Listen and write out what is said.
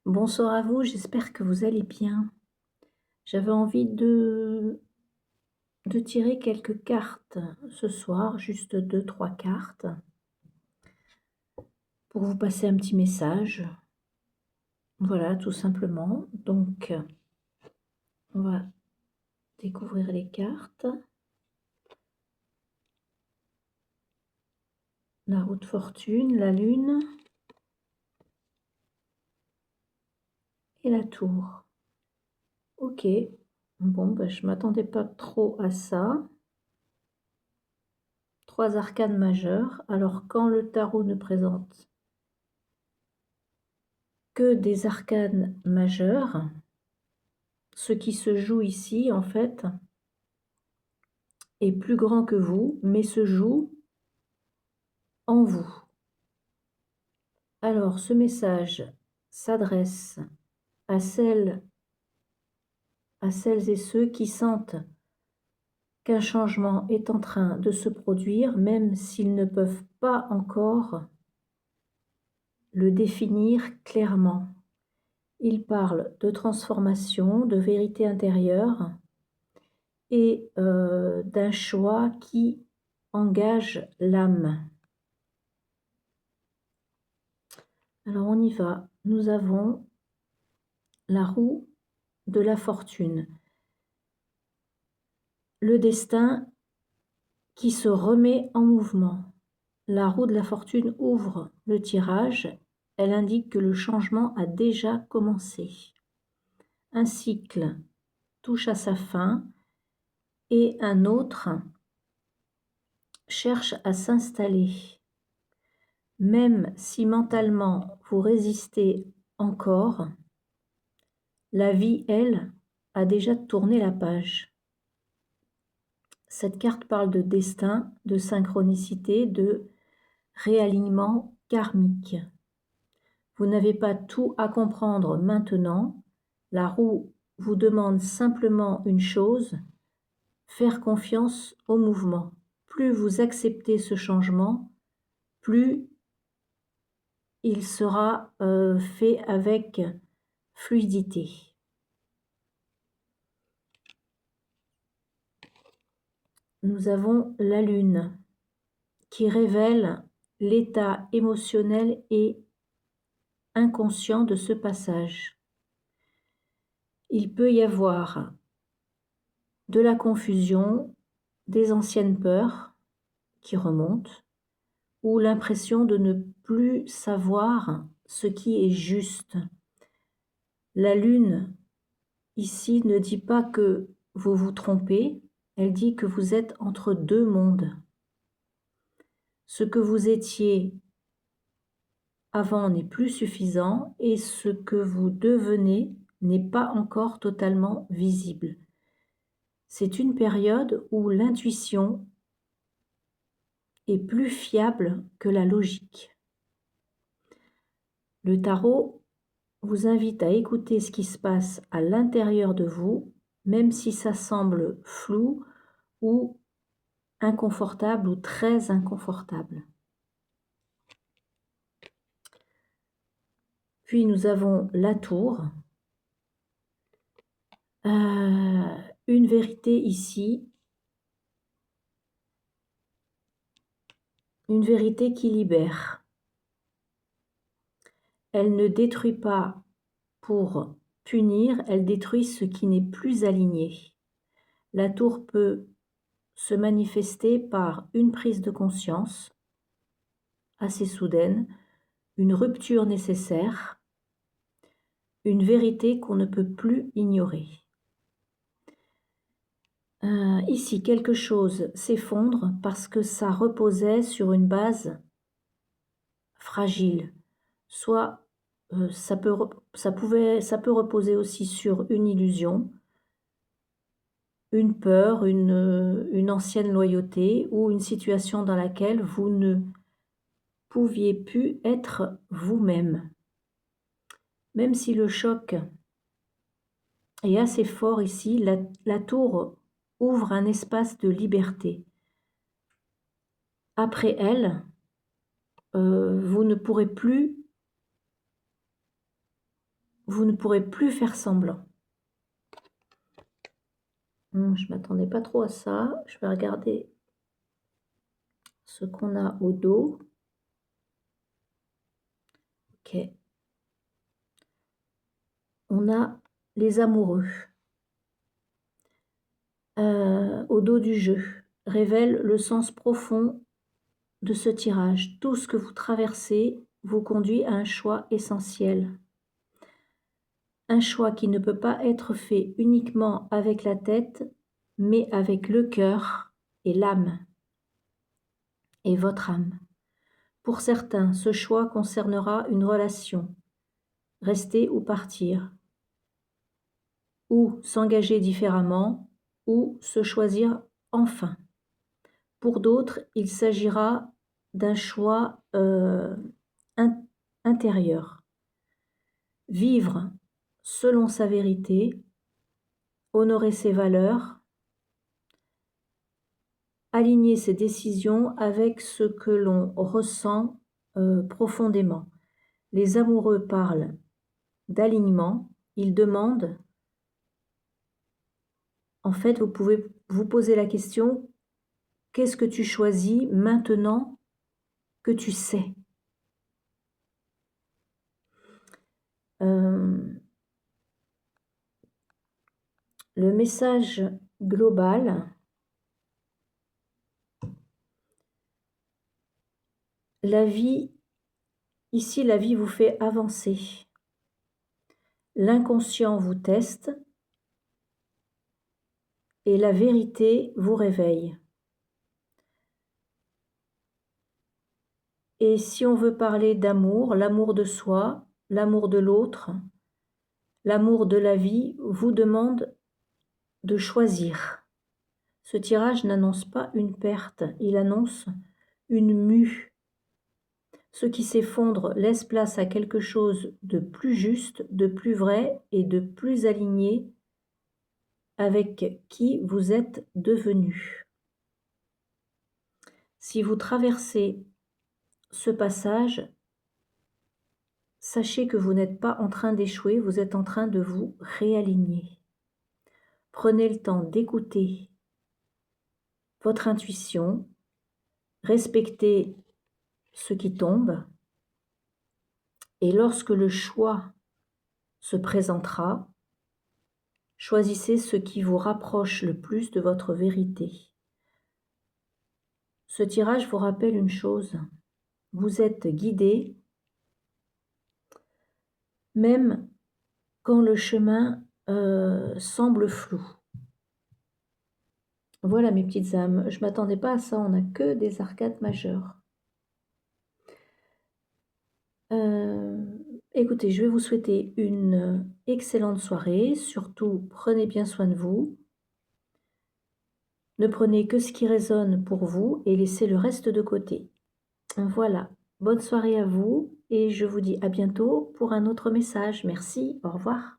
Bonsoir à vous, j'espère que vous allez bien. J'avais envie de tirer quelques cartes ce soir, juste deux, trois cartes, pour vous passer un petit message. Voilà, tout simplement. Donc, on va découvrir les cartes. La roue de fortune, la lune et la tour. Ok, bon, je m'attendais pas trop à ça. Trois arcanes majeures. Alors, quand le tarot ne présente que des arcanes majeures, ce qui se joue ici, en fait, est plus grand que vous, mais se joue en vous. Alors, ce message s'adresse à celles et ceux qui sentent qu'un changement est en train de se produire, même s'ils ne peuvent pas encore le définir clairement. Il parle de transformation, de vérité intérieure et d'un choix qui engage l'âme. Alors on y va. Nous avons la roue de la fortune. Le destin qui se remet en mouvement. La roue de la fortune ouvre le tirage. Elle indique que le changement a déjà commencé. Un cycle touche à sa fin et un autre cherche à s'installer. Même si mentalement vous résistez encore, la vie, elle, a déjà tourné la page. Cette carte parle de destin, de synchronicité, de réalignement karmique. Vous n'avez pas tout à comprendre maintenant. La roue vous demande simplement une chose, faire confiance au mouvement. Plus vous acceptez ce changement, plus il sera fait avec fluidité. Nous avons la lune qui révèle l'état émotionnel et inconscient de ce passage. Il peut y avoir de la confusion, des anciennes peurs qui remontent, ou l'impression de ne plus savoir ce qui est juste. La lune, ici, ne dit pas que vous vous trompez, elle dit que vous êtes entre deux mondes. Ce que vous étiez avant n'est plus suffisant et ce que vous devenez n'est pas encore totalement visible. C'est une période où l'intuition est plus fiable que la logique. Le tarot vous invite à écouter ce qui se passe à l'intérieur de vous, même si ça semble flou ou inconfortable ou très inconfortable. Puis nous avons la tour. Une vérité ici, une vérité qui libère. Elle ne détruit pas pour punir, elle détruit ce qui n'est plus aligné. La tour peut se manifester par une prise de conscience assez soudaine, une rupture nécessaire, une vérité qu'on ne peut plus ignorer. Ici, quelque chose s'effondre parce que ça reposait sur une base fragile. Soit ça peut reposer aussi sur une illusion, une peur, une ancienne loyauté ou une situation dans laquelle vous ne pouviez plus être vous-même. Même si le choc est assez fort ici, la tour ouvre un espace de liberté. Après elle, vous ne pourrez plus vous ne pourrez plus faire semblant. Je ne m'attendais pas trop à ça. Je vais regarder ce qu'on a au dos. Ok. On a les amoureux. Au dos du jeu. Révèle le sens profond de ce tirage. Tout ce que vous traversez vous conduit à un choix essentiel. Un choix qui ne peut pas être fait uniquement avec la tête, mais avec le cœur et l'âme, et votre âme. Pour certains, ce choix concernera une relation, rester ou partir, ou s'engager différemment, ou se choisir enfin. Pour d'autres, il s'agira d'un choix intérieur. Vivre selon sa vérité, honorer ses valeurs, aligner ses décisions avec ce que l'on ressent profondément. Les amoureux parlent d'alignement, ils demandent, en fait, vous pouvez vous poser la question, qu'est-ce que tu choisis maintenant que tu sais? Le message global, la vie, ici la vie vous fait avancer. L'inconscient vous teste et la vérité vous réveille. Et si on veut parler d'amour, l'amour de soi, l'amour de l'autre, l'amour de la vie vous demande de choisir. Ce tirage n'annonce pas une perte, il annonce une mue. Ce qui s'effondre laisse place à quelque chose de plus juste, de plus vrai et de plus aligné avec qui vous êtes devenu. Si vous traversez ce passage, sachez que vous n'êtes pas en train d'échouer, vous êtes en train de vous réaligner. Prenez le temps d'écouter votre intuition, respectez ce qui tombe, et lorsque le choix se présentera, choisissez ce qui vous rapproche le plus de votre vérité. Ce tirage vous rappelle une chose, vous êtes guidé, même quand le chemin semble flou. Voilà mes petites âmes, je ne m'attendais pas à ça, on n'a que des arcades majeures. Écoutez, je vais vous souhaiter une excellente soirée, surtout prenez bien soin de vous. Ne prenez que ce qui résonne pour vous et laissez le reste de côté. Voilà, bonne soirée à vous et je vous dis à bientôt pour un autre message. Merci, au revoir.